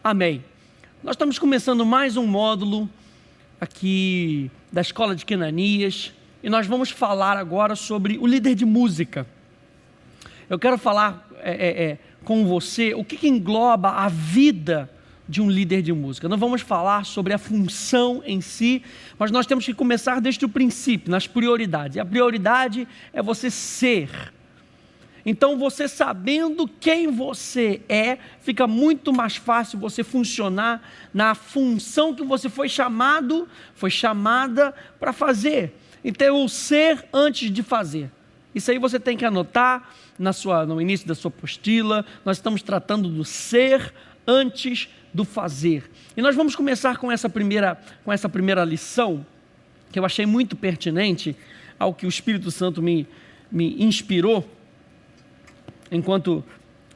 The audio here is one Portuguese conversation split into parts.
Amém. Nós estamos começando mais um módulo aqui da Escola de Quenanias e nós vamos falar agora sobre o líder de música. Eu quero falar com você o que engloba a vida de um líder de música. Não vamos falar sobre a função em si, mas nós temos que começar desde o princípio, nas prioridades. E a prioridade é você ser. Então, você sabendo quem você é, fica muito mais fácil você funcionar na função que você foi chamada para fazer. Então, o ser antes de fazer. Isso aí você tem que anotar no início da sua apostila. Nós estamos tratando do ser antes do fazer. E nós vamos começar com essa primeira lição, que eu achei muito pertinente ao que o Espírito Santo me inspirou, enquanto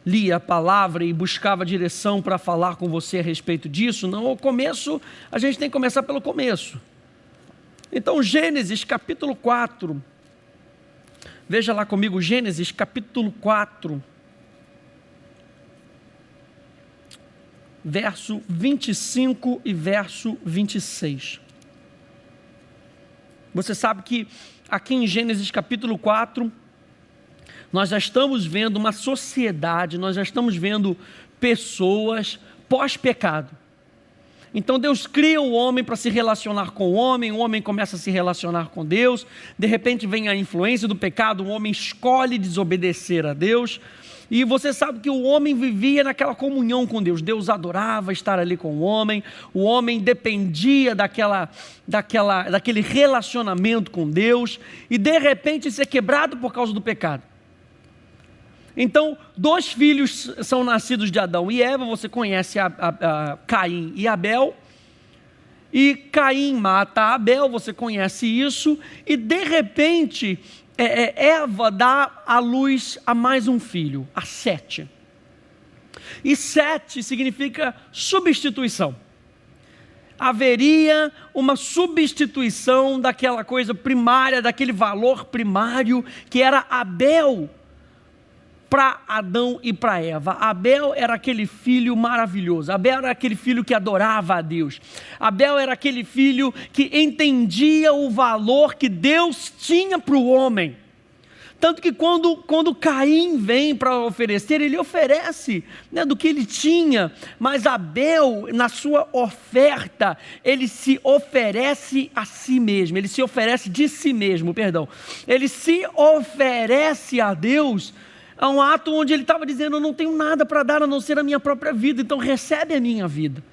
lia a palavra e buscava direção para falar com você a respeito disso. Não, o começo, a gente tem que começar pelo começo. Então, Gênesis capítulo 4, veja lá comigo, Gênesis capítulo 4, verso 25 e verso 26. Você sabe que aqui em Gênesis capítulo 4, nós já estamos vendo uma sociedade, nós já estamos vendo pessoas pós-pecado. Então Deus cria o homem para se relacionar com o homem começa a se relacionar com Deus, de repente vem a influência do pecado, o homem escolhe desobedecer a Deus, e você sabe que o homem vivia naquela comunhão com Deus, Deus adorava estar ali com o homem dependia daquele relacionamento com Deus, e de repente isso é quebrado por causa do pecado. Então, 2 filhos são nascidos de Adão e Eva, você conhece a Caim e Abel, e Caim mata Abel, você conhece isso, e de repente, Eva dá à luz a mais um filho, a Sete. E Sete significa substituição. Haveria uma substituição daquela coisa primária, daquele valor primário que era Abel, para Adão e para Eva. Abel era aquele filho maravilhoso, Abel era aquele filho que adorava a Deus, Abel era aquele filho que entendia o valor que Deus tinha para o homem, tanto que quando Caim vem para oferecer, ele oferece do que ele tinha, mas Abel, na sua oferta, ele se oferece a si mesmo, ele se oferece de si mesmo, ele se oferece a Deus. É um ato onde ele estava dizendo: eu não tenho nada para dar a não ser a minha própria vida, então recebe a minha vida.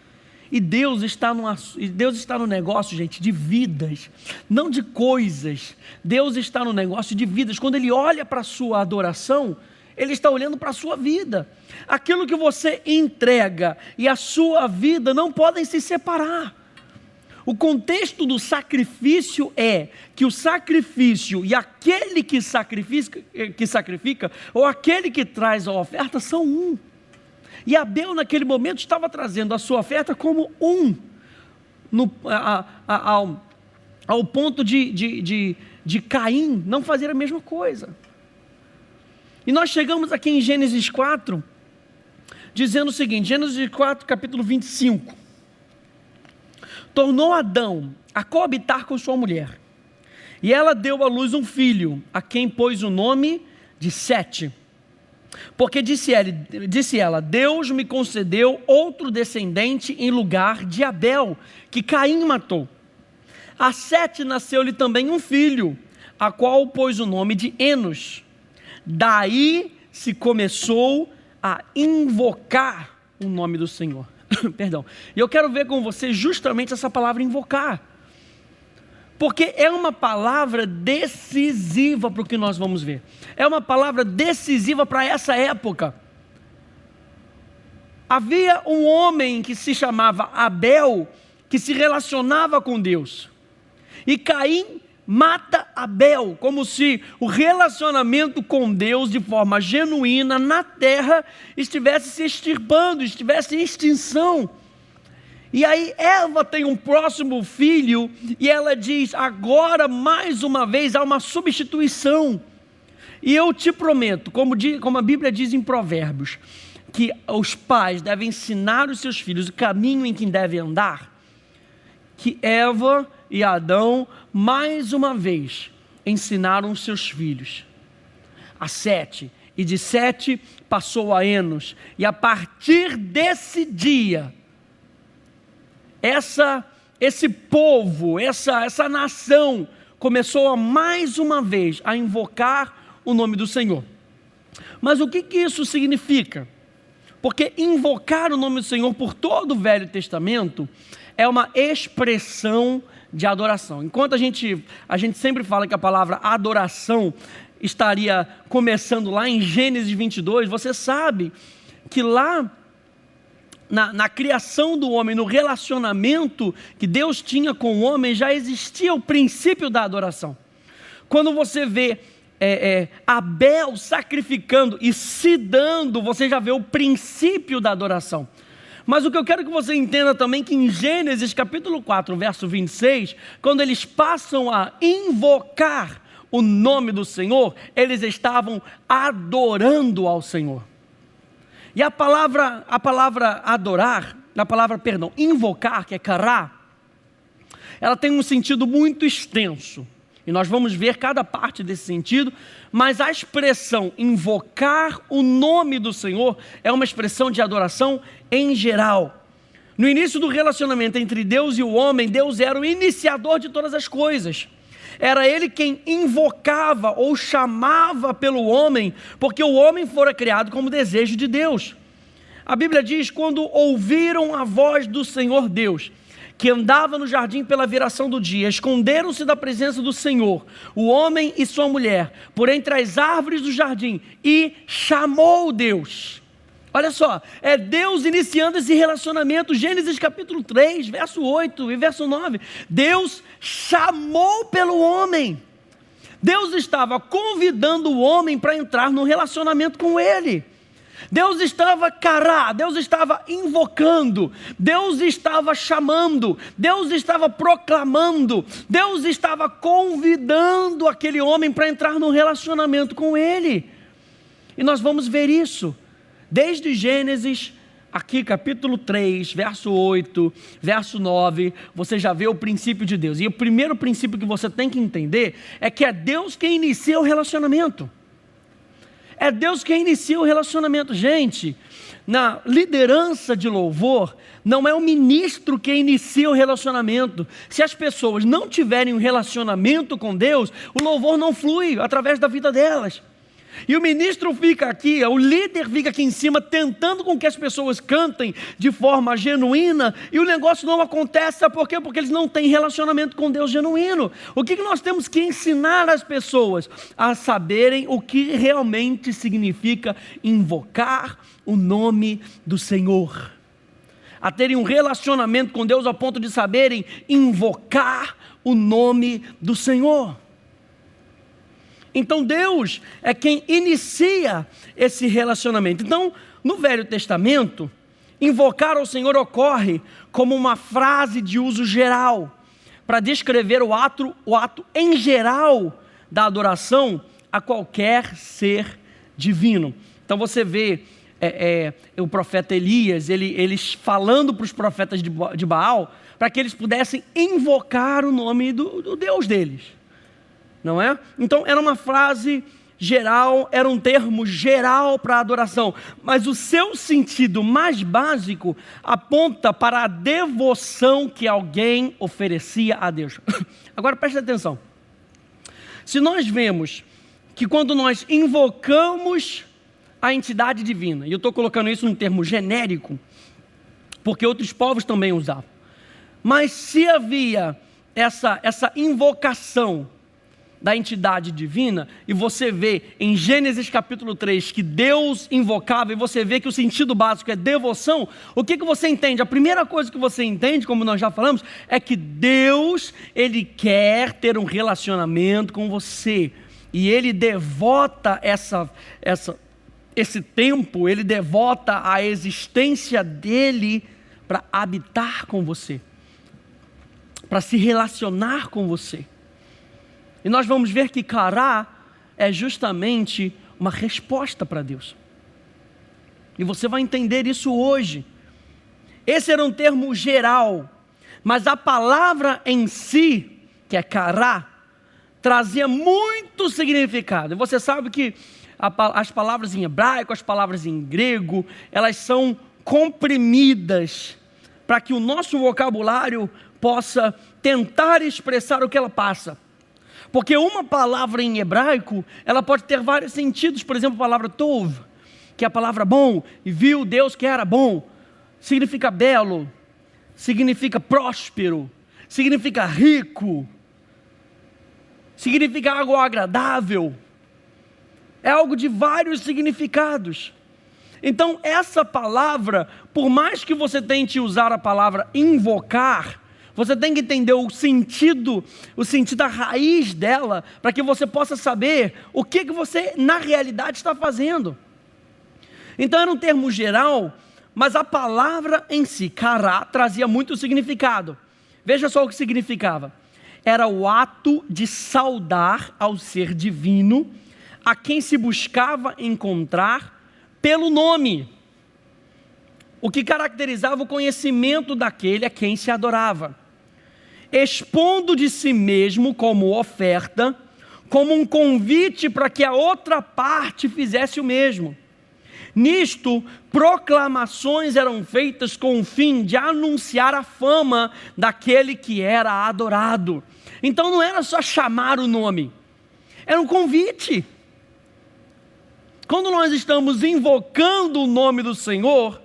E Deus está no negócio, gente, de vidas, não de coisas. Deus está no negócio de vidas. Quando Ele olha para a sua adoração, Ele está olhando para a sua vida. Aquilo que você entrega e a sua vida não podem se separar. O contexto do sacrifício é que o sacrifício e aquele que sacrifica, ou aquele que traz a oferta, são um. E Abel naquele momento estava trazendo a sua oferta como um, ao ponto de Caim não fazer a mesma coisa. E nós chegamos aqui em Gênesis 4, dizendo o seguinte, Gênesis 4, capítulo 25. Tornou Adão a coabitar com sua mulher, e ela deu à luz um filho, a quem pôs o nome de Sete, porque disse ela, Deus me concedeu outro descendente em lugar de Abel, que Caim matou. A Sete nasceu-lhe também um filho, a qual pôs o nome de Enos. Daí se começou a invocar o nome do Senhor. Perdão. E eu quero ver com você justamente essa palavra invocar, porque é uma palavra decisiva para o que nós vamos ver. É uma palavra decisiva para essa época. Havia um homem que se chamava Abel, que se relacionava com Deus, e Caim mata Abel, como se o relacionamento com Deus de forma genuína na terra estivesse se extirpando, estivesse em extinção. E aí Eva tem um próximo filho e ela diz: agora mais uma vez há uma substituição. E eu te prometo, como a Bíblia diz em Provérbios, que os pais devem ensinar os seus filhos o caminho em que devem andar, que Eva e Adão, mais uma vez, ensinaram os seus filhos a Sete, e de Sete passou a Enos, e a partir desse dia, esse povo, essa nação, começou a mais uma vez a invocar o nome do Senhor. Mas o que isso significa? Porque invocar o nome do Senhor por todo o Velho Testamento é uma expressão de adoração. Enquanto a gente sempre fala que a palavra adoração estaria começando lá em Gênesis 22, você sabe que lá na criação do homem, no relacionamento que Deus tinha com o homem, já existia o princípio da adoração. Quando você vê Abel sacrificando e se dando, você já vê o princípio da adoração. Mas o que eu quero que você entenda também é que em Gênesis capítulo 4, verso 26, quando eles passam a invocar o nome do Senhor, eles estavam adorando ao Senhor. E a palavra adorar, invocar, que é kará, ela tem um sentido muito extenso. E nós vamos ver cada parte desse sentido, mas a expressão invocar o nome do Senhor é uma expressão de adoração em geral. No início do relacionamento entre Deus e o homem, Deus era o iniciador de todas as coisas. Era Ele quem invocava ou chamava pelo homem, porque o homem fora criado como desejo de Deus. A Bíblia diz: quando ouviram a voz do Senhor Deus, que andava no jardim pela viração do dia, esconderam-se da presença do Senhor, o homem e sua mulher, por entre as árvores do jardim, e chamou Deus. Olha só, é Deus iniciando esse relacionamento. Gênesis capítulo 3, verso 8 e verso 9. Deus chamou pelo homem. Deus estava convidando o homem para entrar num relacionamento com Ele. Deus estava Deus estava invocando, Deus estava chamando, Deus estava proclamando, Deus estava convidando aquele homem para entrar num relacionamento com Ele. E nós vamos ver isso desde Gênesis, aqui capítulo 3, verso 8, verso 9, você já vê o princípio de Deus. E o primeiro princípio que você tem que entender é que é Deus quem inicia o relacionamento. É Deus quem inicia o relacionamento. Gente, na liderança de louvor, não é o ministro quem inicia o relacionamento. Se as pessoas não tiverem um relacionamento com Deus, o louvor não flui através da vida delas. E o ministro fica aqui, o líder fica aqui em cima, tentando com que as pessoas cantem de forma genuína, e o negócio não acontece. Sabe por quê? Porque eles não têm relacionamento com Deus genuíno. O que nós temos que ensinar as pessoas? A saberem o que realmente significa invocar o nome do Senhor. A terem um relacionamento com Deus ao ponto de saberem invocar o nome do Senhor. Então Deus é quem inicia esse relacionamento. Então, no Velho Testamento, invocar ao Senhor ocorre como uma frase de uso geral, para descrever o ato em geral da adoração a qualquer ser divino. Então você vê o profeta Elias, eles falando para os profetas de Baal, para que eles pudessem invocar o nome do Deus deles. Não é? Então era uma frase geral, era um termo geral para a adoração, mas o seu sentido mais básico aponta para a devoção que alguém oferecia a Deus. Agora preste atenção, se nós vemos que quando nós invocamos a entidade divina, e eu estou colocando isso num termo genérico, porque outros povos também usavam, mas se havia essa invocação da entidade divina, e você vê em Gênesis capítulo 3 que Deus invocava, e você vê que o sentido básico é devoção, o que você entende? A primeira coisa que você entende, como nós já falamos, é que Deus, Ele quer ter um relacionamento com você, e Ele devota esse tempo, Ele devota a existência dEle para habitar com você, para se relacionar com você. E nós vamos ver que kará é justamente uma resposta para Deus. E você vai entender isso hoje. Esse era um termo geral, mas a palavra em si, que é kará, trazia muito significado. E você sabe que as palavras em hebraico, as palavras em grego, elas são comprimidas para que o nosso vocabulário possa tentar expressar o que ela passa. Porque uma palavra em hebraico, ela pode ter vários sentidos. Por exemplo, a palavra tov, que é a palavra bom, e viu Deus que era bom, significa belo, significa próspero, significa rico, significa algo agradável, é algo de vários significados. Então essa palavra, por mais que você tente usar a palavra invocar, você tem que entender o sentido, a raiz dela, para que você possa saber o que você na realidade está fazendo. Então era um termo geral, mas a palavra em si, kará, trazia muito significado. Veja só o que significava. Era o ato de saudar ao ser divino, a quem se buscava encontrar pelo nome, o que caracterizava o conhecimento daquele a quem se adorava, expondo de si mesmo como oferta, como um convite para que a outra parte fizesse o mesmo. Nisto, proclamações eram feitas com o fim de anunciar a fama daquele que era adorado. Então não era só chamar o nome, era um convite. Quando nós estamos invocando o nome do Senhor,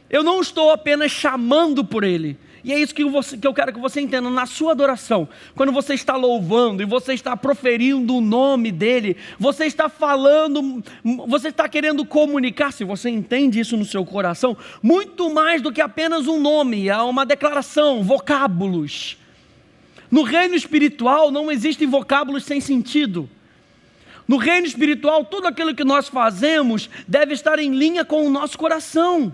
eu não estou apenas chamando por Ele. E é isso que eu quero que você entenda na sua adoração. Quando você está louvando e você está proferindo o nome dEle, você está falando, você está querendo comunicar, se você entende isso no seu coração, muito mais do que apenas um nome, é uma declaração, vocábulos. No reino espiritual não existem vocábulos sem sentido. No reino espiritual, tudo aquilo que nós fazemos deve estar em linha com o nosso coração.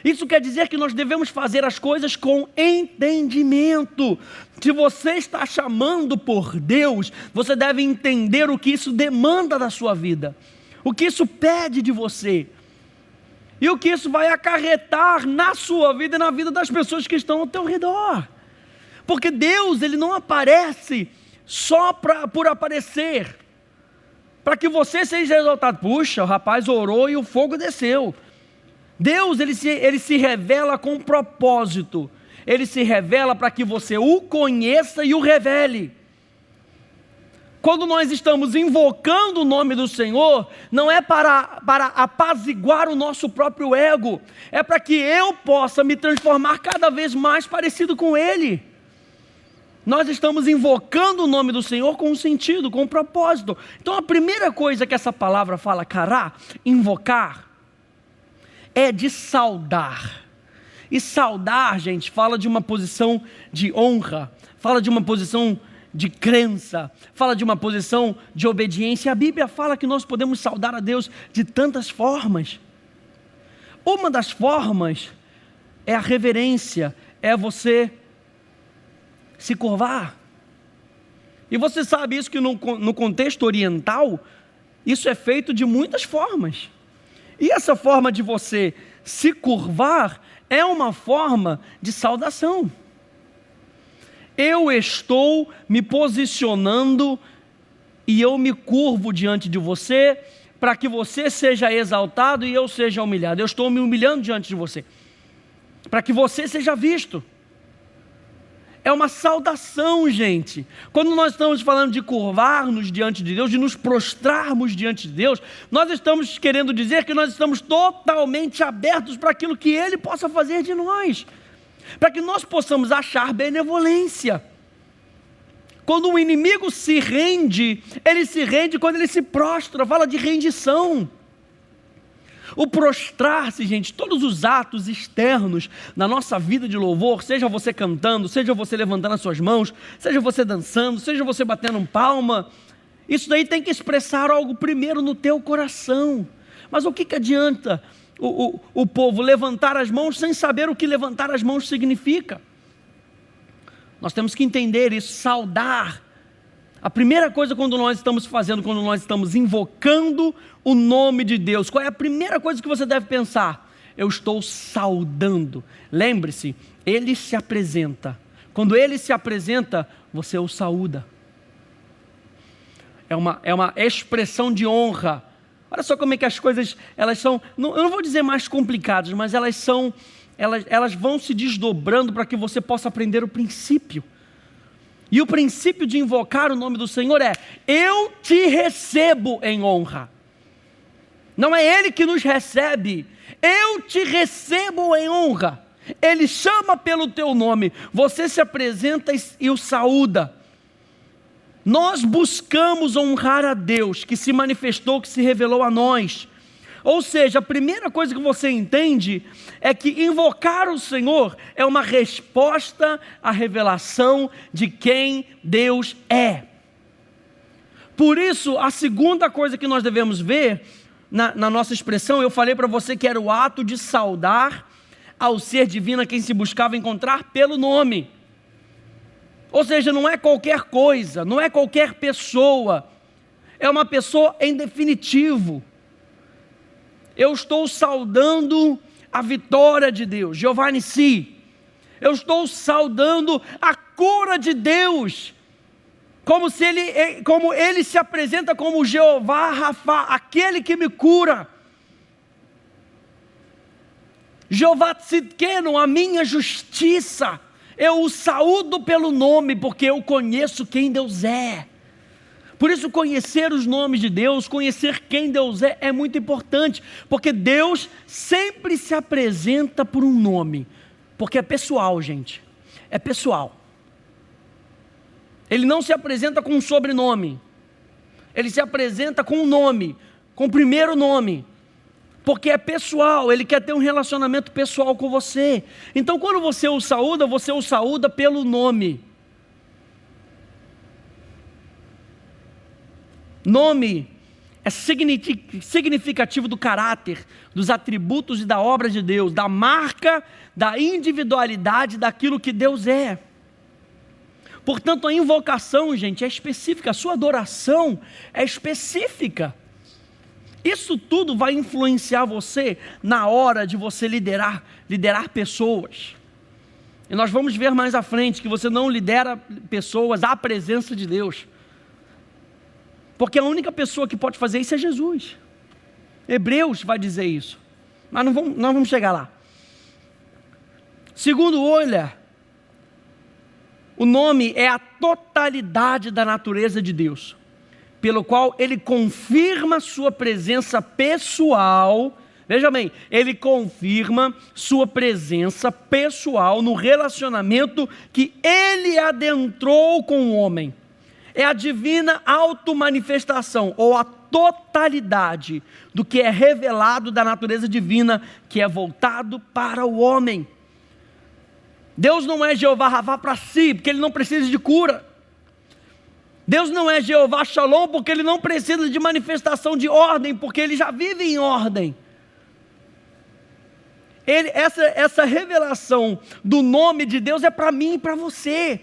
Isso quer dizer que nós devemos fazer as coisas com entendimento. Se você está chamando por Deus, você deve entender o que isso demanda da sua vida, o que isso pede de você, e o que isso vai acarretar na sua vida e na vida das pessoas que estão ao teu redor. Porque Deus, Ele não aparece só por aparecer, para que você seja exaltado. Puxa, o rapaz orou e o fogo desceu. Deus, ele se revela com propósito. Ele se revela para que você o conheça e o revele. Quando nós estamos invocando o nome do Senhor, não é para apaziguar o nosso próprio ego, é para que eu possa me transformar cada vez mais parecido com Ele. Nós estamos invocando o nome do Senhor com um sentido, com um propósito. Então a primeira coisa que essa palavra fala, kará, invocar, é de saudar. E saudar, gente, fala de uma posição de honra, fala de uma posição de crença, fala de uma posição de obediência. A Bíblia fala que nós podemos saudar a Deus de tantas formas. Uma das formas é a reverência, é você se curvar. E você sabe isso, que no contexto oriental, isso é feito de muitas formas. E essa forma de você se curvar é uma forma de saudação. Eu estou me posicionando e eu me curvo diante de você para que você seja exaltado e eu seja humilhado. Eu estou me humilhando diante de você para que você seja visto. É uma saudação, gente. Quando nós estamos falando de curvar-nos diante de Deus, de nos prostrarmos diante de Deus, nós estamos querendo dizer que nós estamos totalmente abertos para aquilo que Ele possa fazer de nós, para que nós possamos achar benevolência. Quando o inimigo se rende, ele se rende quando ele se prostra, fala de rendição. O prostrar-se, gente, todos os atos externos na nossa vida de louvor, seja você cantando, seja você levantando as suas mãos, seja você dançando, seja você batendo palma, isso daí tem que expressar algo primeiro no teu coração. Mas o que adianta o povo levantar as mãos sem saber o que levantar as mãos significa? Nós temos que entender isso, saudar. A primeira coisa quando nós estamos fazendo, quando nós estamos invocando o nome de Deus, qual é a primeira coisa que você deve pensar? eu estou saudando. Lembre-se, ele se apresenta. Quando ele se apresenta, você o saúda. É uma expressão de honra. Olha só como é que as coisas, elas são, eu não vou dizer mais complicadas, mas elas vão se desdobrando para que você possa aprender o princípio. E o princípio de invocar o nome do Senhor é: eu te recebo em honra. Não é Ele que nos recebe, eu te recebo em honra. Ele chama pelo teu nome, você se apresenta e o saúda. Nós buscamos honrar a Deus, que se manifestou, que se revelou a nós. Ou seja, a primeira coisa que você entende é que invocar o Senhor é uma resposta à revelação de quem Deus é. Por isso, a segunda coisa que nós devemos ver na nossa expressão, eu falei para você que era o ato de saudar ao ser divino a quem se buscava encontrar pelo nome. Ou seja, não é qualquer coisa, não é qualquer pessoa, é uma pessoa em definitivo. Eu estou saudando a vitória de Deus, Jeová Nissi. Eu estou saudando a cura de Deus, como ele se apresenta como Jeová Rafá, aquele que me cura. Jeová Tzidkenu, a minha justiça. Eu o saúdo pelo nome, porque eu conheço quem Deus é. Por isso, conhecer os nomes de Deus, conhecer quem Deus é muito importante, porque Deus sempre se apresenta por um nome, porque é pessoal, gente, é pessoal. Ele não se apresenta com um sobrenome, ele se apresenta com um nome, com o primeiro nome, porque é pessoal, ele quer ter um relacionamento pessoal com você. Então, quando você o saúda pelo nome. Nome é significativo do caráter, dos atributos e da obra de Deus, da marca, da individualidade daquilo que Deus é. Portanto, a invocação, gente, é específica, a sua adoração é específica. Isso tudo vai influenciar você na hora de você liderar pessoas. E nós vamos ver mais à frente que você não lidera pessoas à presença de Deus. Porque a única pessoa que pode fazer isso é Jesus. Hebreus vai dizer isso. Mas nós vamos chegar lá. Segundo Euler, o nome é a totalidade da natureza de Deus, pelo qual ele confirma sua presença pessoal. Veja bem, ele confirma sua presença pessoal no relacionamento que ele adentrou com o homem. É a divina automanifestação, ou a totalidade do que é revelado da natureza divina, que é voltado para o homem. Deus não é Jeová Rafá para si, porque ele não precisa de cura. Deus não é Jeová Shalom, porque ele não precisa de manifestação de ordem, porque ele já vive em ordem. Essa revelação do nome de Deus é para mim e para você,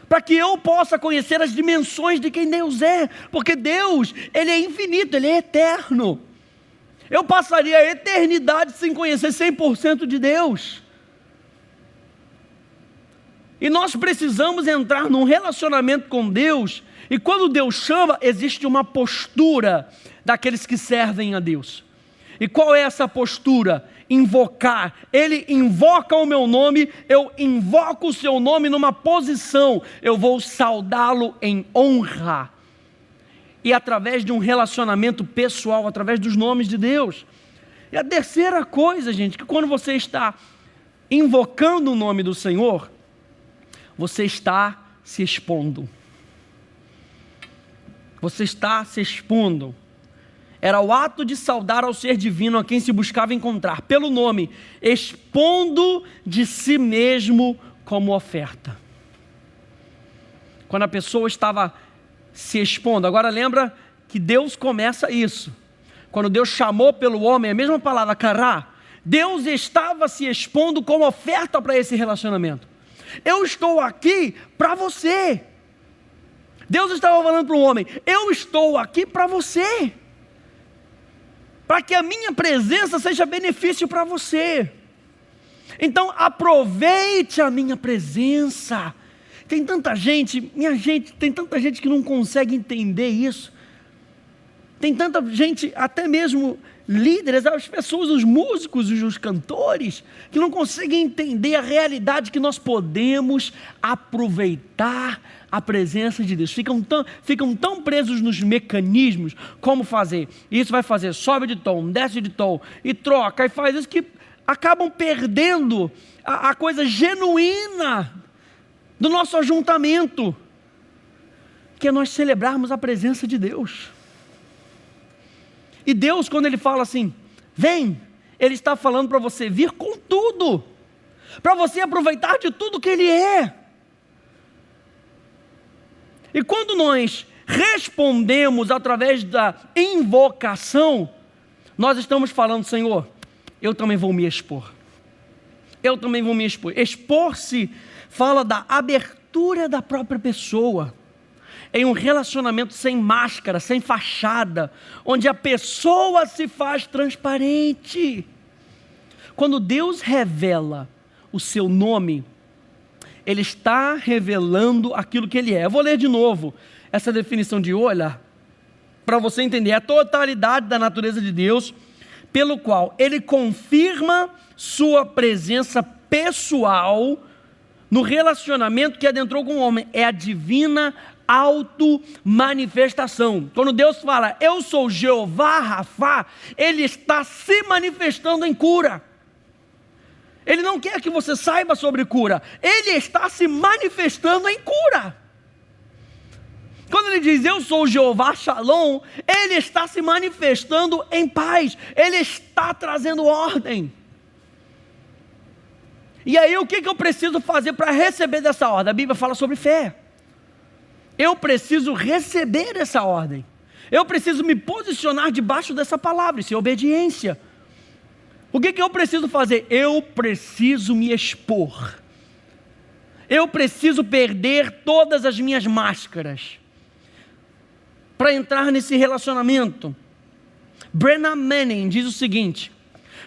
para que eu possa conhecer as dimensões de quem Deus é, porque Deus, ele é infinito, ele é eterno. Eu passaria a eternidade sem conhecer 100% de Deus. E nós precisamos entrar num relacionamento com Deus, e quando Deus chama, existe uma postura daqueles que servem a Deus. E qual é essa postura? Invocar. Ele invoca o meu nome, eu invoco o seu nome numa posição, eu vou saudá-lo em honra. E através de um relacionamento pessoal, através dos nomes de Deus. E a terceira coisa, gente, que quando você está invocando o nome do Senhor, você está se expondo. Você está se expondo. Era o ato de saudar ao ser divino a quem se buscava encontrar, pelo nome, expondo de si mesmo como oferta. Quando a pessoa estava se expondo, agora lembra que Deus começa isso. Quando Deus chamou pelo homem, a mesma palavra, kará, Deus estava se expondo como oferta para esse relacionamento. Eu estou aqui para você. Deus estava falando para o homem, eu estou aqui para você. para que a minha presença seja benefício para você. Então aproveite a minha presença. Tem tanta gente, minha gente, tem tanta gente que não consegue entender isso. Tem tanta gente, até mesmo líderes, as pessoas, os músicos, os cantores, que não conseguem entender a realidade que nós podemos aproveitar a presença de Deus. Ficam tão presos nos mecanismos, como fazer. Isso vai fazer, sobe de tom, desce de tom, e troca, e faz isso, que acabam perdendo a coisa genuína do nosso ajuntamento, que é nós celebrarmos a presença de Deus. E Deus, quando Ele fala assim, vem, Ele está falando para você vir com tudo, para você aproveitar de tudo que Ele é. E quando nós respondemos através da invocação, nós estamos falando, Senhor, eu também vou me expor. Eu também vou me expor. Expor-se fala da abertura da própria pessoa, em um relacionamento sem máscara, sem fachada, onde a pessoa se faz transparente. Quando Deus revela o seu nome, Ele está revelando aquilo que Ele é. Eu vou ler de novo essa definição de olhar, para você entender a totalidade da natureza de Deus, pelo qual Ele confirma sua presença pessoal no relacionamento que adentrou com o homem. É a divina auto-manifestação. Quando Deus fala, eu sou Jeová Rafá, Ele está se manifestando em cura. Ele não quer que você saiba sobre cura, Ele está se manifestando em cura. Quando Ele diz, eu sou Jeová Shalom, Ele está se manifestando em paz, Ele está trazendo ordem. E aí o que eu preciso fazer para receber dessa ordem? A Bíblia fala sobre fé. Eu preciso receber essa ordem. Eu preciso me posicionar debaixo dessa palavra, isso é obediência. O que eu preciso fazer? Eu preciso me expor. Eu preciso perder todas as minhas máscaras para entrar nesse relacionamento. Brennan Manning diz o seguinte: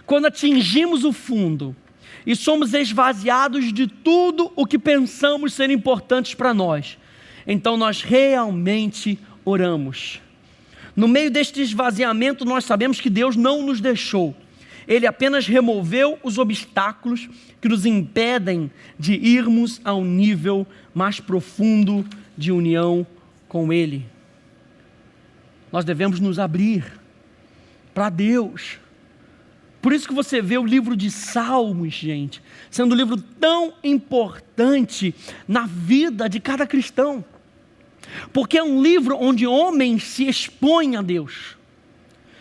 quando atingimos o fundo e somos esvaziados de tudo o que pensamos ser importantes para nós, então nós realmente oramos. No meio deste esvaziamento, nós sabemos que Deus não nos deixou. Ele apenas removeu os obstáculos que nos impedem de irmos a um nível mais profundo de união com Ele. Nós devemos nos abrir para Deus. Por isso que você vê o livro de Salmos, gente, sendo um livro tão importante na vida de cada cristão. Porque é um livro onde homens se expõem a Deus.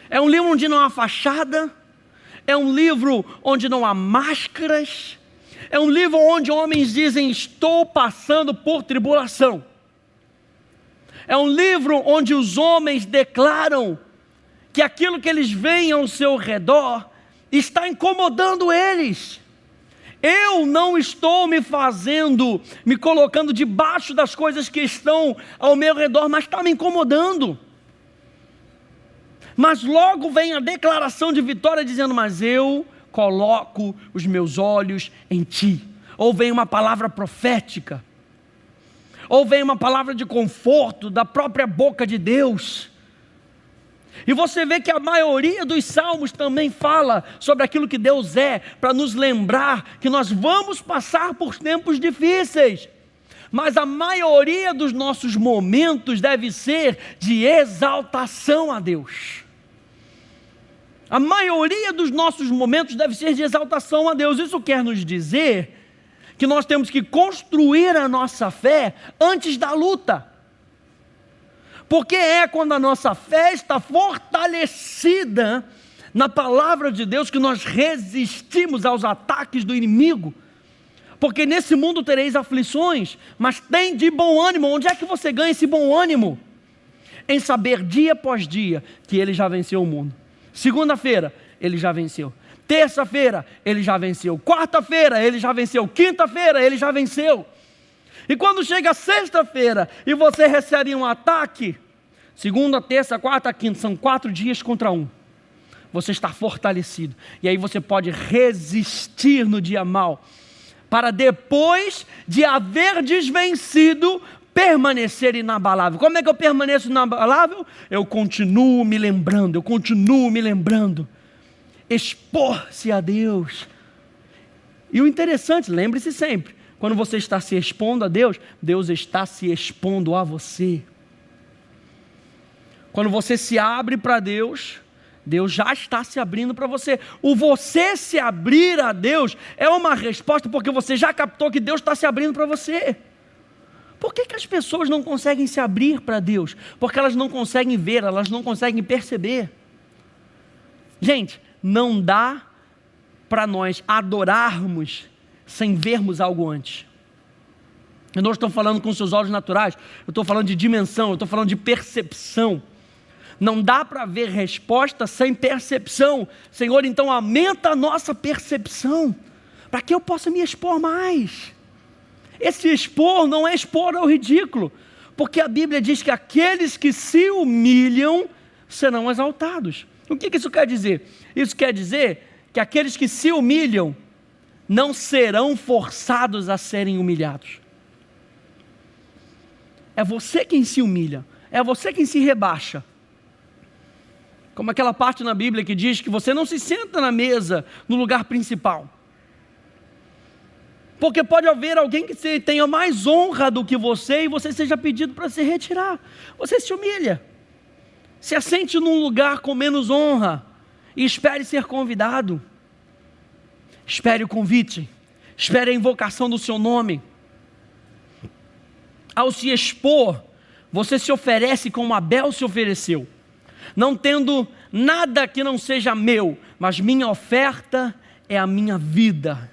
É um livro onde não há fachada. É um livro onde não há máscaras. É um livro onde homens dizem, estou passando por tribulação. É um livro onde os homens declaram que aquilo que eles veem ao seu redor está incomodando eles. Eu não estou me colocando debaixo das coisas que estão ao meu redor, mas está me incomodando. Mas logo vem a declaração de vitória dizendo, mas eu coloco os meus olhos em Ti. Ou vem uma palavra profética, ou vem uma palavra de conforto da própria boca de Deus. E você vê que a maioria dos salmos também fala sobre aquilo que Deus é, para nos lembrar que nós vamos passar por tempos difíceis, mas a maioria dos nossos momentos deve ser de exaltação a Deus. A maioria dos nossos momentos deve ser de exaltação a Deus. Isso quer nos dizer que nós temos que construir a nossa fé antes da luta. Porque é quando a nossa fé está fortalecida na palavra de Deus que nós resistimos aos ataques do inimigo. Porque nesse mundo tereis aflições, mas tem de bom ânimo. Onde é que você ganha esse bom ânimo? Em saber dia após dia que Ele já venceu o mundo. Segunda-feira, Ele já venceu. Terça-feira, Ele já venceu. Quarta-feira, Ele já venceu. Quinta-feira, Ele já venceu. E quando chega sexta-feira e você recebe um ataque, segunda, terça, quarta, quinta, são 4 dias contra 1. você está fortalecido. E aí você pode resistir no dia mau, para depois de haver desvencido, permanecer inabalável. Como é que eu permaneço inabalável? Eu continuo me lembrando, expor-se a Deus. E o interessante, lembre-se sempre, quando você está se expondo a Deus, Deus está se expondo a você. Quando você se abre para Deus, Deus já está se abrindo para você. O você se abrir a Deus é uma resposta porque você já captou que Deus está se abrindo para você. Por que as pessoas não conseguem se abrir para Deus? Porque elas não conseguem ver, elas não conseguem perceber. Gente, não dá para nós adorarmos sem vermos algo antes. Eu não estou falando com seus olhos naturais, eu estou falando de dimensão, eu estou falando de percepção. Não dá para ver resposta sem percepção. Senhor, então aumenta a nossa percepção, para que eu possa me expor mais. Esse expor não é expor ao ridículo, porque a Bíblia diz que aqueles que se humilham serão exaltados. O que isso quer dizer? Isso quer dizer que aqueles que se humilham não serão forçados a serem humilhados. É você quem se humilha, é você quem se rebaixa. Como aquela parte na Bíblia que diz que você não se senta na mesa, no lugar principal. Porque pode haver alguém que tenha mais honra do que você e você seja pedido para se retirar. Você se humilha, se assente num lugar com menos honra e espere ser convidado. Espere o convite, espere a invocação do seu nome. Ao se expor, você se oferece como Abel se ofereceu, não tendo nada que não seja meu, mas minha oferta é a minha vida.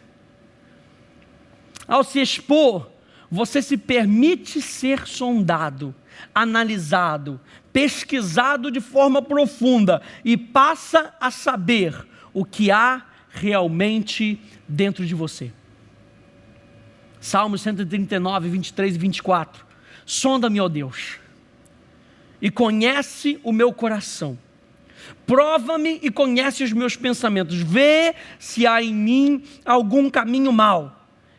Ao se expor, você se permite ser sondado, analisado, pesquisado de forma profunda e passa a saber o que há realmente dentro de você. Salmos 139, 23 e 24. Sonda-me, ó Deus, e conhece o meu coração. Prova-me e conhece os meus pensamentos. Vê se há em mim algum caminho mau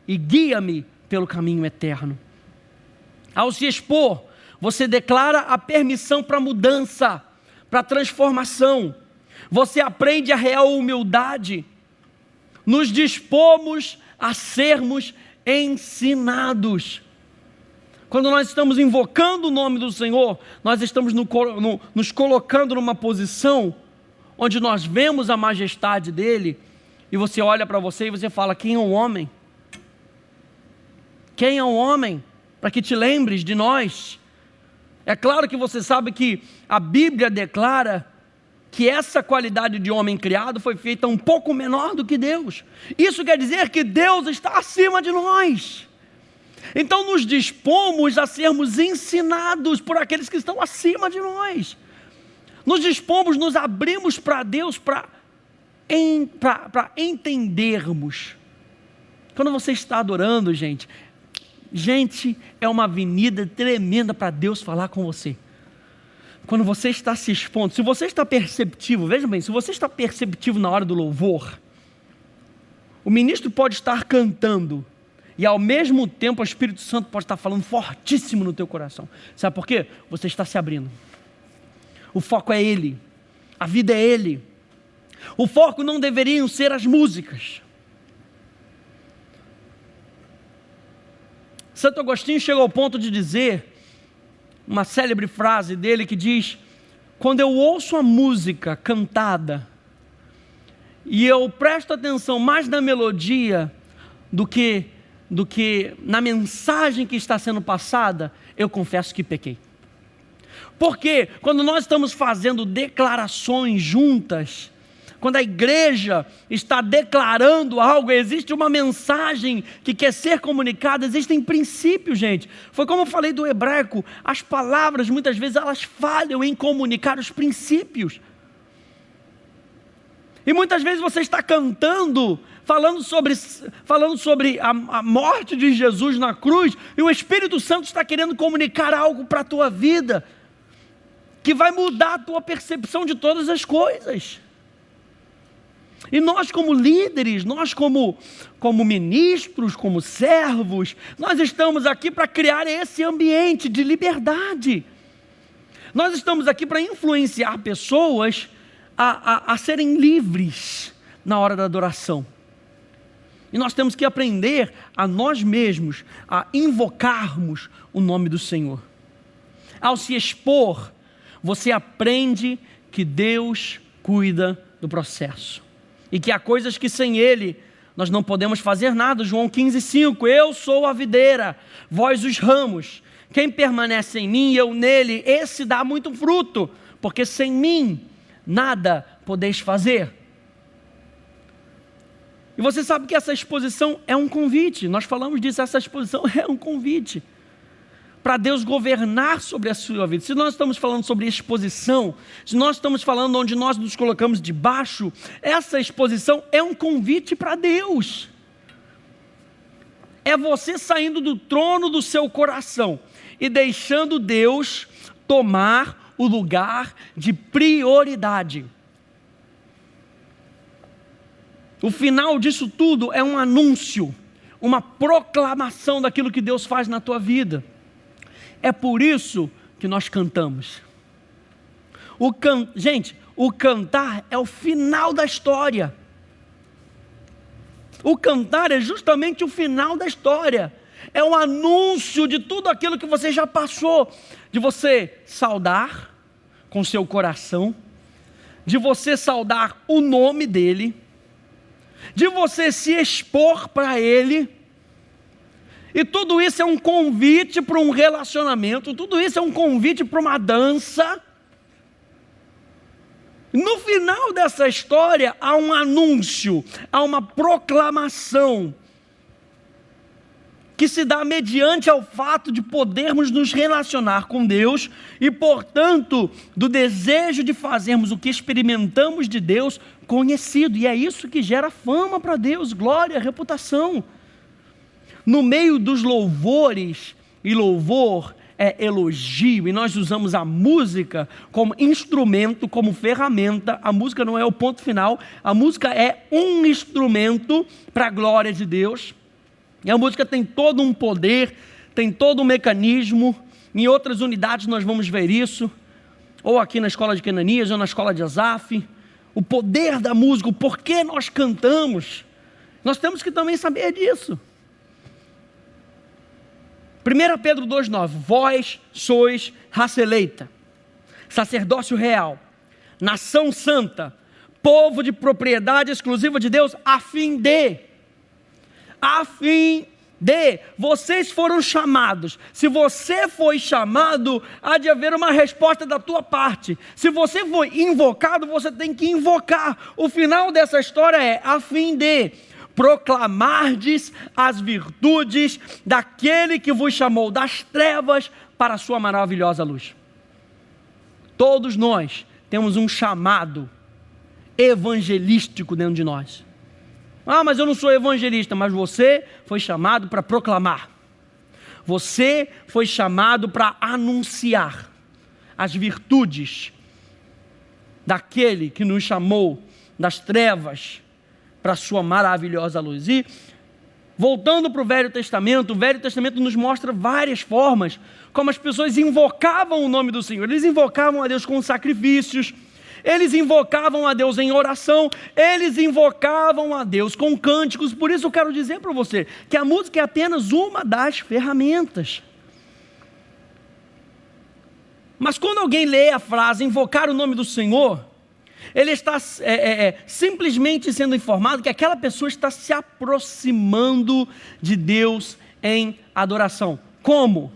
e guia-me pelo caminho eterno. Ao se expor, você declara a permissão para mudança, para transformação. Você aprende a real humildade. Nos dispomos a sermos ensinados. Quando nós estamos invocando o nome do Senhor, nós estamos nos colocando numa posição onde nós vemos a majestade dEle, e você olha para você e você fala: quem é o homem? Quem é o homem? Para que te lembres de nós. É claro que você sabe que a Bíblia declara que essa qualidade de homem criado foi feita um pouco menor do que Deus. Isso quer dizer que Deus está acima de nós. Então nos dispomos a sermos ensinados por aqueles que estão acima de nós. Nos dispomos, nos abrimos para Deus para entendermos. Quando você está adorando, gente, é uma avenida tremenda para Deus falar com você. Quando você está se expondo, se você está perceptivo, veja bem, se você está perceptivo na hora do louvor, o ministro pode estar cantando, e ao mesmo tempo o Espírito Santo pode estar falando fortíssimo no teu coração. Sabe por quê? Você está se abrindo. O foco é Ele, a vida é Ele. O foco não deveriam ser as músicas. Santo Agostinho chegou ao ponto de dizer, uma célebre frase dele que diz: quando eu ouço a música cantada, e eu presto atenção mais na melodia do que na mensagem que está sendo passada, eu confesso que pequei. Porque quando nós estamos fazendo declarações juntas, quando a igreja está declarando algo, existe uma mensagem que quer ser comunicada, existem princípios, gente. Foi como eu falei do hebraico, as palavras muitas vezes elas falham em comunicar os princípios. E muitas vezes você está cantando, falando sobre a morte de Jesus na cruz, e o Espírito Santo está querendo comunicar algo para a tua vida, que vai mudar a tua percepção de todas as coisas. E nós como líderes, nós como ministros, como servos, nós estamos aqui para criar esse ambiente de liberdade. Nós estamos aqui para influenciar pessoas a serem livres na hora da adoração. E nós temos que aprender a nós mesmos, a invocarmos o nome do Senhor. Ao se expor, você aprende que Deus cuida do processo. E que há coisas que sem Ele nós não podemos fazer nada. João 15,5, eu sou a videira, vós os ramos. Quem permanece em mim e eu nele, esse dá muito fruto, porque sem mim nada podeis fazer. E você sabe que essa exposição é um convite, nós falamos disso, essa exposição é um convite para Deus governar sobre a sua vida. Se nós estamos falando sobre exposição, se nós estamos falando onde nós nos colocamos debaixo, essa exposição é um convite para Deus. É você saindo do trono do seu coração e deixando Deus tomar o lugar de prioridade. O final disso tudo é um anúncio, uma proclamação daquilo que Deus faz na tua vida. É por isso que nós cantamos. Gente, o cantar é o final da história. O cantar é justamente o final da história. É um anúncio de tudo aquilo que você já passou. De você saudar com seu coração, de você saudar o nome dEle, de você se expor para Ele. E tudo isso é um convite para um relacionamento, tudo isso é um convite para uma dança. No final dessa história há um anúncio, há uma proclamação, que se dá mediante ao fato de podermos nos relacionar com Deus e, portanto, do desejo de fazermos o que experimentamos de Deus conhecido. E é isso que gera fama para Deus, glória, reputação. No meio dos louvores, e louvor é elogio, e nós usamos a música como instrumento, como ferramenta. A música não é o ponto final, a música é um instrumento para a glória de Deus. E a música tem todo um poder, tem todo um mecanismo. Em outras unidades nós vamos ver isso, ou aqui na escola de Kenanias, ou na escola de Asaf. O poder da música, o porquê nós cantamos, nós temos que também saber disso. 1 Pedro 2,9, vós sois raça eleita, sacerdócio real, nação santa, povo de propriedade exclusiva de Deus, a fim de, vocês foram chamados. Se você foi chamado, há de haver uma resposta da tua parte. Se você foi invocado, você tem que invocar. O final dessa história é, a fim de proclamardes as virtudes daquele que vos chamou das trevas para a sua maravilhosa luz. Todos nós temos um chamado evangelístico dentro de nós. Ah, mas eu não sou evangelista. Mas você foi chamado para proclamar. Você foi chamado para anunciar as virtudes daquele que nos chamou das trevas para a sua maravilhosa luz. E voltando para o Velho Testamento nos mostra várias formas como as pessoas invocavam o nome do Senhor. Eles invocavam a Deus com sacrifícios, eles invocavam a Deus em oração, eles invocavam a Deus com cânticos. Por isso eu quero dizer para você que a música é apenas uma das ferramentas. Mas quando alguém lê a frase invocar o nome do Senhor, ele está simplesmente sendo informado que aquela pessoa está se aproximando de Deus em adoração. Como?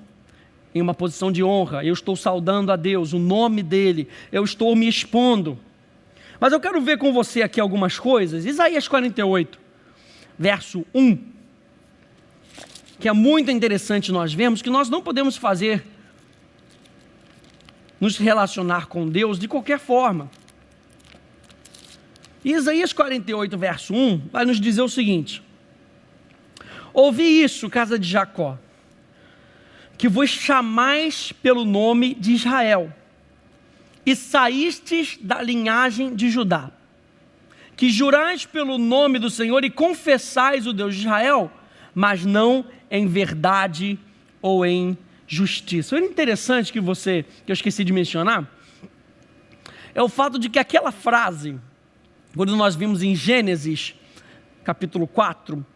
Em uma posição de honra. Eu estou saudando a Deus, o nome dEle, eu estou me expondo. Mas eu quero ver com você aqui algumas coisas. Isaías 48, verso 1, que é muito interessante nós vemos que nós não podemos nos relacionar com Deus de qualquer forma. Isaías 48, verso 1, vai nos dizer o seguinte: ouvi isso, casa de Jacó, que vos chamais pelo nome de Israel, e saístes da linhagem de Judá, que jurais pelo nome do Senhor e confessais o Deus de Israel, mas não em verdade ou em justiça. O interessante que eu esqueci de mencionar, é o fato de que aquela frase, quando nós vimos em Gênesis, capítulo 4,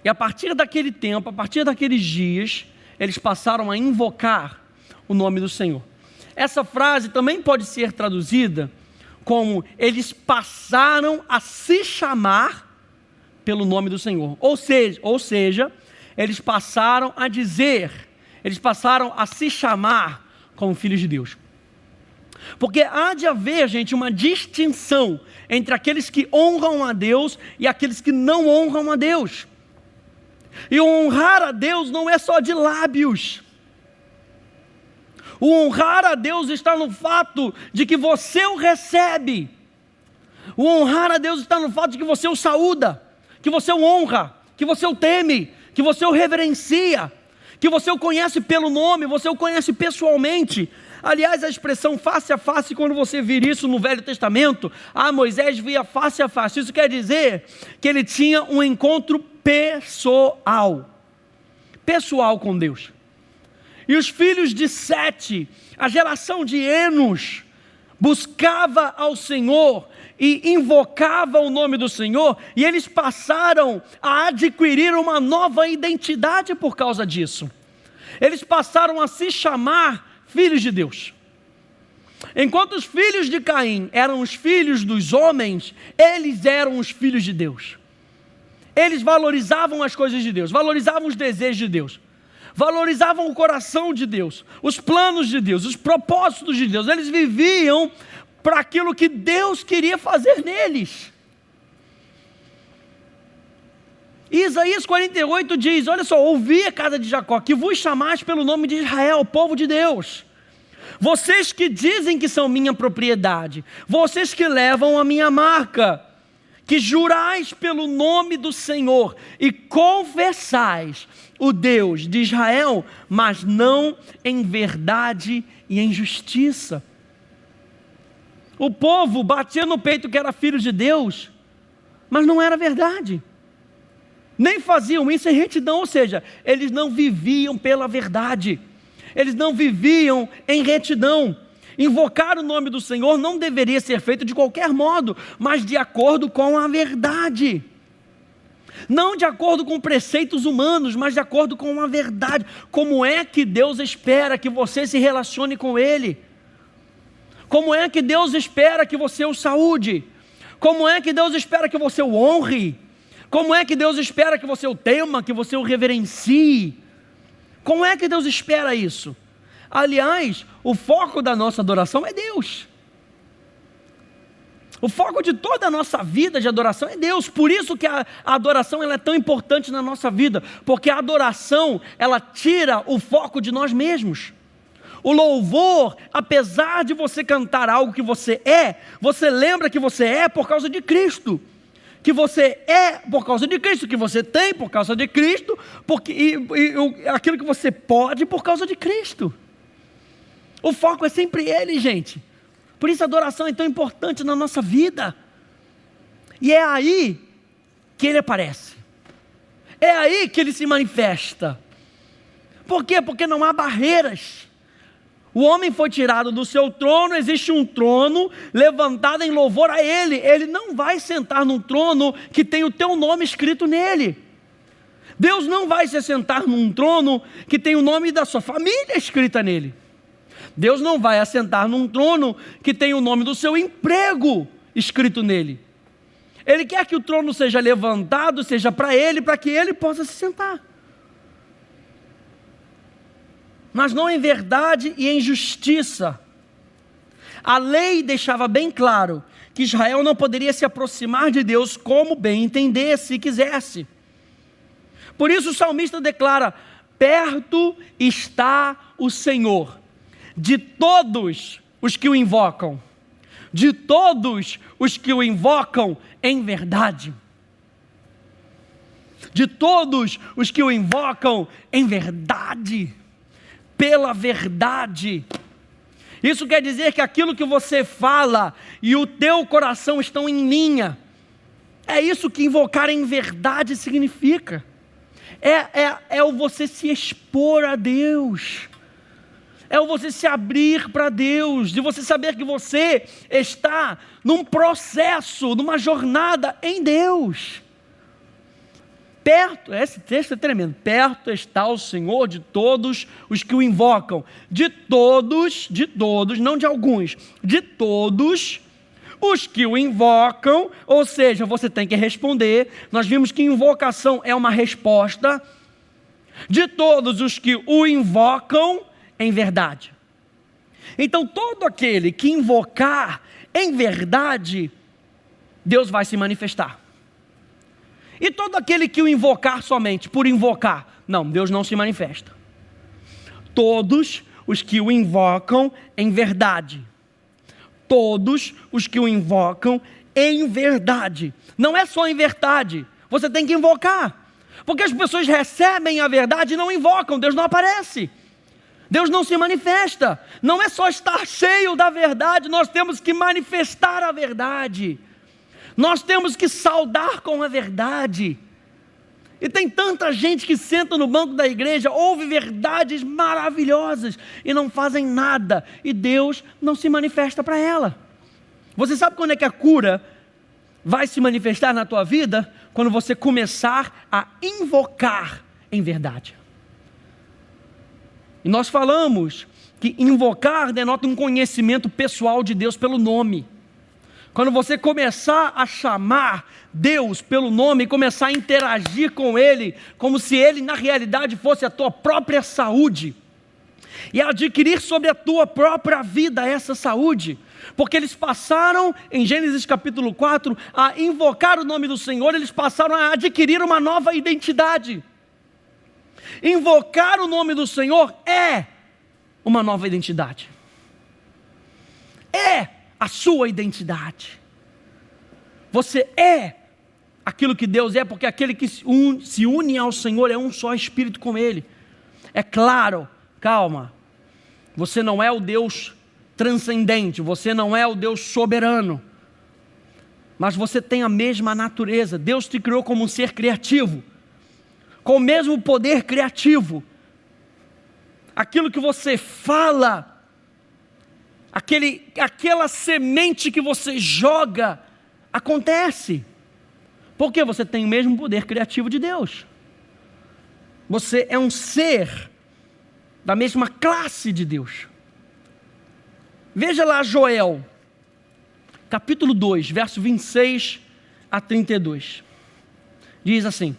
e a partir daquele tempo, a partir daqueles dias, eles passaram a invocar o nome do Senhor. Essa frase também pode ser traduzida como eles passaram a se chamar pelo nome do Senhor. Ou seja, eles passaram a dizer, eles passaram a se chamar como filhos de Deus. Porque há de haver, gente, uma distinção entre aqueles que honram a Deus e aqueles que não honram a Deus. E honrar a Deus não é só de lábios. O honrar a Deus está no fato de que você o recebe. O honrar a Deus está no fato de que você o saúda, que você o honra, que você o teme, que você o reverencia, que você o conhece pelo nome, você o conhece pessoalmente. Aliás, a expressão face a face, quando você vir isso no Velho Testamento, Moisés via face a face. Isso quer dizer que ele tinha um encontro pessoal com Deus. E os filhos de Sete, a geração de Enos, buscava ao Senhor e invocava o nome do Senhor, e eles passaram a adquirir uma nova identidade por causa disso. Eles passaram a se chamar filhos de Deus. Enquanto os filhos de Caim eram os filhos dos homens, eles eram os filhos de Deus. Eles valorizavam as coisas de Deus, valorizavam os desejos de Deus, valorizavam o coração de Deus, os planos de Deus, os propósitos de Deus. Eles viviam para aquilo que Deus queria fazer neles. Isaías 48 diz, olha só, ouvi a casa de Jacó, que vos chamais pelo nome de Israel, povo de Deus. Vocês que dizem que são minha propriedade, vocês que levam a minha marca, que jurais pelo nome do Senhor e confessais o Deus de Israel, mas não em verdade e em justiça. O povo batia no peito que era filho de Deus, mas não era verdade. Nem faziam isso em retidão, ou seja, eles não viviam pela verdade, eles não viviam em retidão. Invocar o nome do Senhor não deveria ser feito de qualquer modo, mas de acordo com a verdade. Não de acordo com preceitos humanos, mas de acordo com a verdade. Como é que Deus espera que você se relacione com Ele? Como é que Deus espera que você o saúde? Como é que Deus espera que você o honre? Como é que Deus espera que você o tema, que você o reverencie? Como é que Deus espera isso? Aliás, o foco da nossa adoração é Deus. O foco de toda a nossa vida de adoração é Deus. Por isso que a adoração ela é tão importante na nossa vida. Porque a adoração, ela tira o foco de nós mesmos. O louvor, apesar de você cantar algo que você lembra que você é por causa de Cristo. Que você é por causa de Cristo, que você tem por causa de Cristo, aquilo que você pode por causa de Cristo. O foco é sempre Ele, gente. Por isso a adoração é tão importante na nossa vida. E é aí que Ele aparece. É aí que Ele se manifesta. Por quê? Porque não há barreiras. O homem foi tirado do seu trono, existe um trono levantado em louvor a Ele. Ele não vai sentar num trono que tem o teu nome escrito nele. Deus não vai se sentar num trono que tem o nome da sua família escrita nele. Deus não vai assentar num trono que tem o nome do seu emprego escrito nele. Ele quer que o trono seja levantado, seja para Ele, para que Ele possa se sentar. Mas não em verdade e em justiça. A lei deixava bem claro que Israel não poderia se aproximar de Deus como bem entendesse e quisesse. Por isso o salmista declara, perto está o Senhor, de todos os que o invocam, de todos os que o invocam em verdade. De todos os que o invocam em verdade. Pela verdade. Isso quer dizer que aquilo que você fala e o teu coração estão em linha. É isso que invocar em verdade significa. É o você se expor a Deus. É o você se abrir para Deus, de você saber que você está num processo, numa jornada em Deus. Perto, esse texto é tremendo, perto está o Senhor de todos os que o invocam. De todos, não de alguns, de todos os que o invocam, ou seja, você tem que responder. Nós vimos que invocação é uma resposta. De todos os que o invocam em verdade. Então todo aquele que invocar em verdade, Deus vai se manifestar. E todo aquele que o invocar somente por invocar, não, Deus não se manifesta. Todos os que o invocam em verdade. Todos os que o invocam em verdade. Não é só em verdade, você tem que invocar. Porque as pessoas recebem a verdade e não invocam, Deus não aparece. Deus não se manifesta. Não é só estar cheio da verdade, nós temos que manifestar a verdade. Nós temos que saudar com a verdade. E tem tanta gente que senta no banco da igreja, ouve verdades maravilhosas e não fazem nada, e Deus não se manifesta para ela. Você sabe quando é que a cura vai se manifestar na tua vida? Quando você começar a invocar em verdade. E nós falamos que invocar denota um conhecimento pessoal de Deus pelo nome. Quando você começar a chamar Deus pelo nome e começar a interagir com Ele, como se Ele na realidade fosse a tua própria saúde, e adquirir sobre a tua própria vida essa saúde, porque eles passaram, em Gênesis capítulo 4, a invocar o nome do Senhor, eles passaram a adquirir uma nova identidade. Invocar o nome do Senhor é uma nova identidade. É a sua identidade. Você é aquilo que Deus é, porque aquele que se une ao Senhor é um só espírito com Ele. É claro, calma, você não é o Deus transcendente, você não é o Deus soberano, mas você tem a mesma natureza. Deus te criou como um ser criativo, com o mesmo poder criativo. Aquilo que você fala, aquela semente que você joga, acontece, porque você tem o mesmo poder criativo de Deus. Você é um ser da mesma classe de Deus. Veja lá Joel, capítulo 2, verso 26 a 32. Diz assim: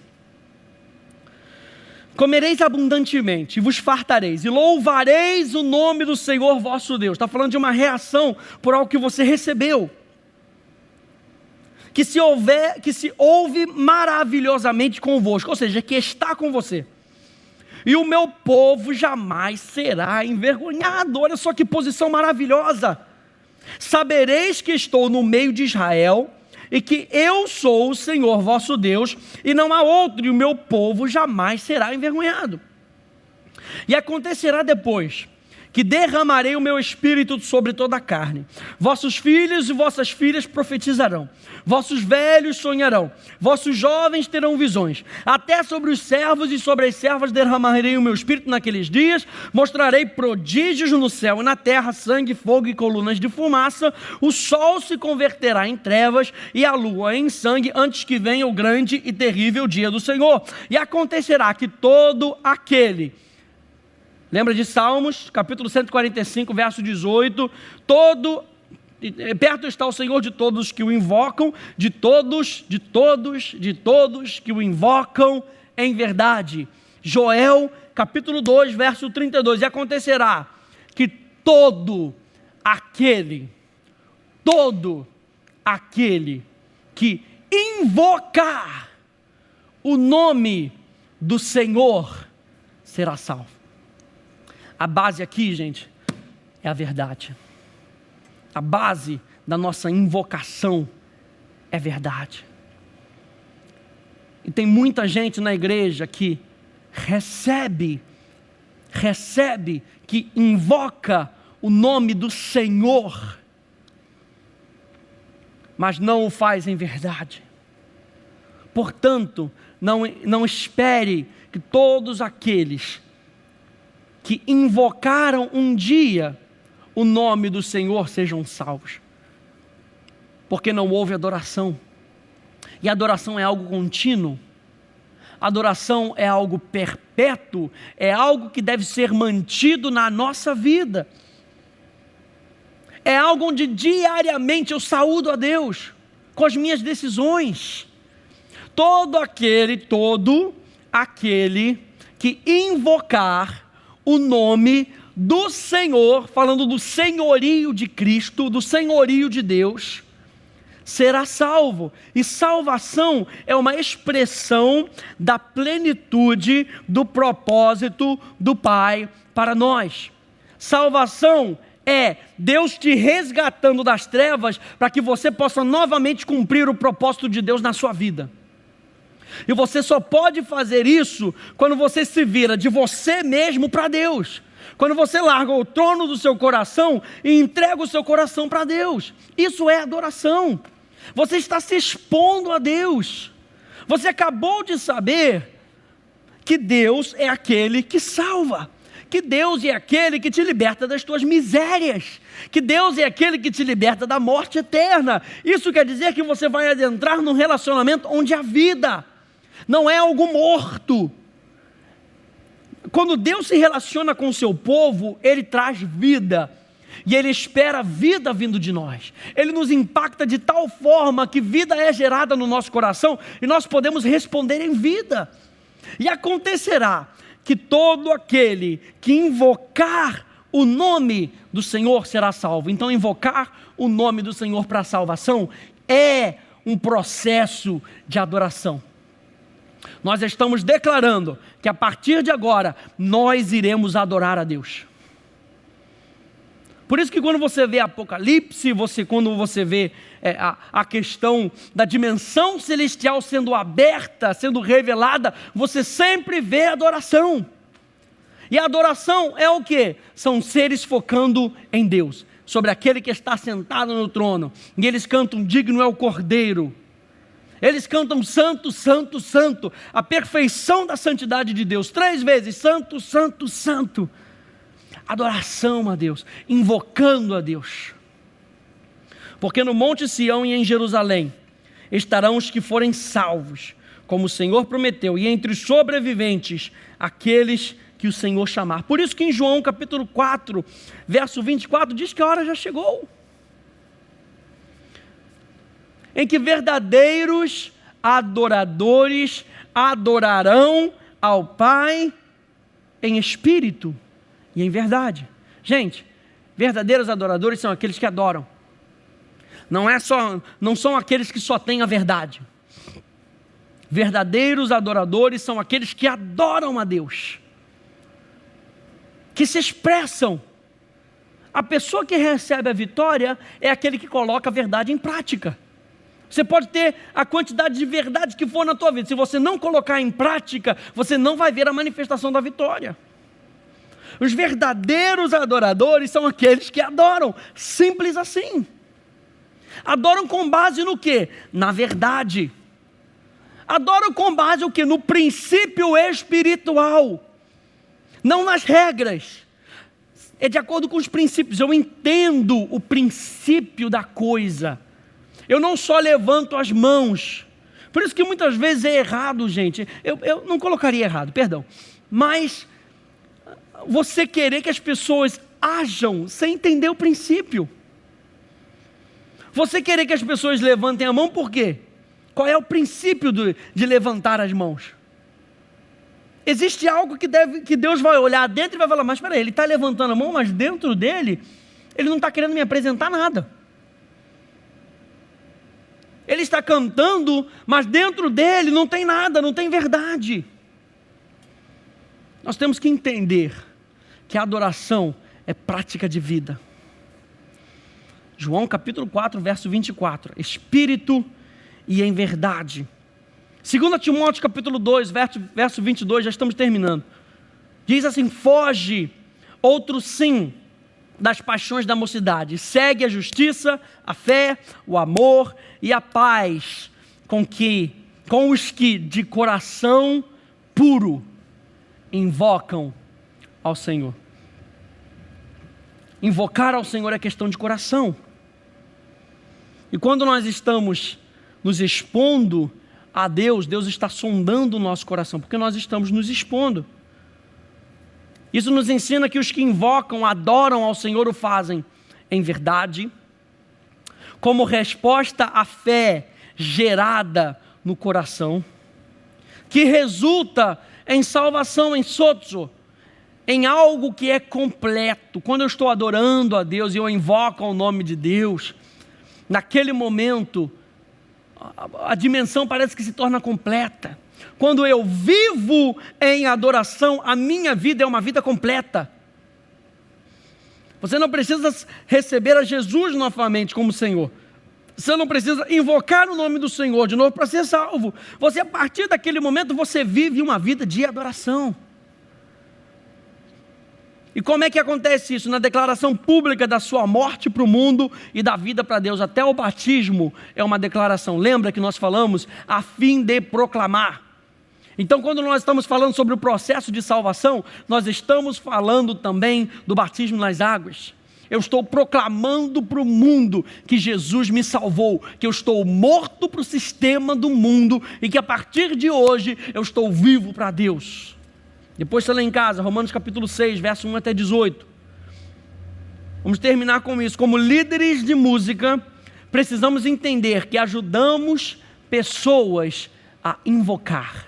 comereis abundantemente, e vos fartareis, e louvareis o nome do Senhor vosso Deus. Está falando de uma reação por algo que você recebeu, que se ouve maravilhosamente convosco, ou seja, que está com você. E o meu povo jamais será envergonhado. Olha só que posição maravilhosa. Sabereis que estou no meio de Israel, e que eu sou o Senhor vosso Deus, e não há outro, e o meu povo jamais será envergonhado. E acontecerá depois, que derramarei o meu espírito sobre toda a carne. Vossos filhos e vossas filhas profetizarão, vossos velhos sonharão, vossos jovens terão visões, até sobre os servos e sobre as servas derramarei o meu espírito naqueles dias, mostrarei prodígios no céu e na terra, sangue, fogo e colunas de fumaça, o sol se converterá em trevas e a lua em sangue, antes que venha o grande e terrível dia do Senhor. E acontecerá que todo aquele... Lembra de Salmos, capítulo 145, verso 18, perto está o Senhor de todos que o invocam, de todos que o invocam em verdade. Joel, capítulo 2, verso 32, e acontecerá que todo aquele que invocar o nome do Senhor será salvo. A base aqui, gente, é a verdade. A base da nossa invocação é verdade. E tem muita gente na igreja que recebe, que invoca o nome do Senhor, mas não o faz em verdade. Portanto, não espere que todos aqueles que invocaram um dia o nome do Senhor sejam salvos, porque não houve adoração. E adoração é algo contínuo, adoração é algo perpétuo, é algo que deve ser mantido na nossa vida, é algo onde diariamente eu saúdo a Deus com as minhas decisões. Todo aquele que invocar o nome do Senhor, falando do senhorio de Cristo, do senhorio de Deus, será salvo. E salvação é uma expressão da plenitude do propósito do Pai para nós. Salvação é Deus te resgatando das trevas para que você possa novamente cumprir o propósito de Deus na sua vida. E você só pode fazer isso quando você se vira de você mesmo para Deus. Quando você larga o trono do seu coração e entrega o seu coração para Deus. Isso é adoração. Você está se expondo a Deus. Você acabou de saber que Deus é aquele que salva. Que Deus é aquele que te liberta das tuas misérias. Que Deus é aquele que te liberta da morte eterna. Isso quer dizer que você vai adentrar num relacionamento onde há vida. Não é algo morto. Quando Deus se relaciona com o seu povo, Ele traz vida. E Ele espera vida vindo de nós. Ele nos impacta de tal forma que vida é gerada no nosso coração e nós podemos responder em vida. E acontecerá que todo aquele que invocar o nome do Senhor será salvo. Então, invocar o nome do Senhor para a salvação é um processo de adoração. Nós estamos declarando que a partir de agora nós iremos adorar a Deus. Por isso que quando você vê Apocalipse, quando você vê a questão da dimensão celestial sendo aberta, sendo revelada, você sempre vê adoração. E a adoração é o quê? São seres focando em Deus, sobre aquele que está sentado no trono. E eles cantam: digno é o Cordeiro. Eles cantam: santo, santo, santo. A perfeição da santidade de Deus, 3 vezes: santo, santo, santo. Adoração a Deus, invocando a Deus. Porque no Monte Sião e em Jerusalém estarão os que forem salvos, como o Senhor prometeu, e entre os sobreviventes, aqueles que o Senhor chamar. Por isso que em João capítulo 4, verso 24, diz que a hora já chegou, em que verdadeiros adoradores adorarão ao Pai em espírito e em verdade. Gente, verdadeiros adoradores são aqueles que adoram. Não são aqueles que só têm a verdade. Verdadeiros adoradores são aqueles que adoram a Deus, que se expressam. A pessoa que recebe a vitória é aquele que coloca a verdade em prática. Você pode ter a quantidade de verdade que for na tua vida, se você não colocar em prática, você não vai ver a manifestação da vitória. Os verdadeiros adoradores são aqueles que adoram, simples assim. Adoram com base no quê? Na verdade. Adoram com base no quê? No princípio espiritual, não nas regras. É de acordo com os princípios. Eu entendo o princípio da coisa. Eu não só levanto as mãos. Por isso que muitas vezes é errado, gente. Eu não colocaria errado, perdão. Mas você querer que as pessoas ajam sem entender o princípio. Você querer que as pessoas levantem a mão, por quê? Qual é o princípio de levantar as mãos? Existe algo que Deus vai olhar dentro e vai falar: mas espera aí, ele está levantando a mão, mas dentro dele, ele não está querendo me apresentar nada. Ele está cantando, mas dentro dele não tem nada, não tem verdade. Nós temos que entender que a adoração é prática de vida. João capítulo 4, verso 24. Espírito e em verdade. 2 Timóteo capítulo 2, verso 22, já estamos terminando. Diz assim: foge, outro sim, das paixões da mocidade. Segue a justiça, a fé, o amor e a paz com os que de coração puro invocam ao Senhor. Invocar ao Senhor é questão de coração. E quando nós estamos nos expondo a Deus, Deus está sondando o nosso coração, porque nós estamos nos expondo. Isso nos ensina que os que invocam, adoram ao Senhor, o fazem em verdade, como resposta à fé gerada no coração, que resulta em salvação, em sozo, em algo que é completo. Quando eu estou adorando a Deus e eu invoco o nome de Deus, naquele momento, a dimensão parece que se torna completa. Quando eu vivo em adoração, a minha vida é uma vida completa. Você não precisa receber a Jesus novamente como Senhor. Você não precisa invocar o nome do Senhor de novo para ser salvo. Você, a partir daquele momento, você vive uma vida de adoração. E como é que acontece isso? Na declaração pública da sua morte para o mundo e da vida para Deus. Até o batismo é uma declaração. Lembra que nós falamos a fim de proclamar. Então, quando nós estamos falando sobre o processo de salvação, nós estamos falando também do batismo nas águas. Eu estou proclamando para o mundo que Jesus me salvou, que eu estou morto para o sistema do mundo e que a partir de hoje eu estou vivo para Deus. Depois você lê em casa, Romanos capítulo 6, verso 1 até 18. Vamos terminar com isso. Como líderes de música, precisamos entender que ajudamos pessoas a invocar,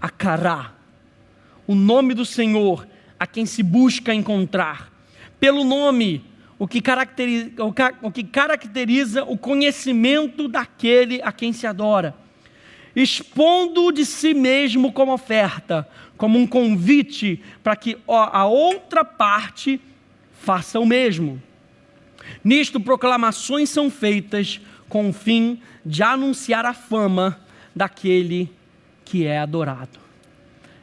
a cará o nome do Senhor a quem se busca encontrar. Pelo nome, o que caracteriza o conhecimento daquele a quem se adora, expondo de si mesmo como oferta, como um convite para que a outra parte faça o mesmo. Nisto, proclamações são feitas com o fim de anunciar a fama daquele que é adorado.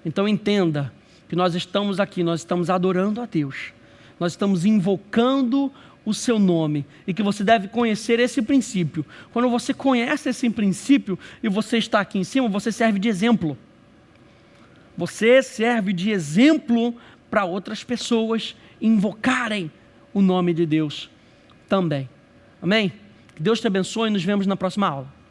Então entenda que nós estamos aqui, nós estamos adorando a Deus, nós estamos invocando o seu nome, e que você deve conhecer esse princípio. Quando você conhece esse princípio e você está aqui em cima, você serve de exemplo. Você serve de exemplo para outras pessoas invocarem o nome de Deus também. Amém? Que Deus te abençoe e nos vemos na próxima aula.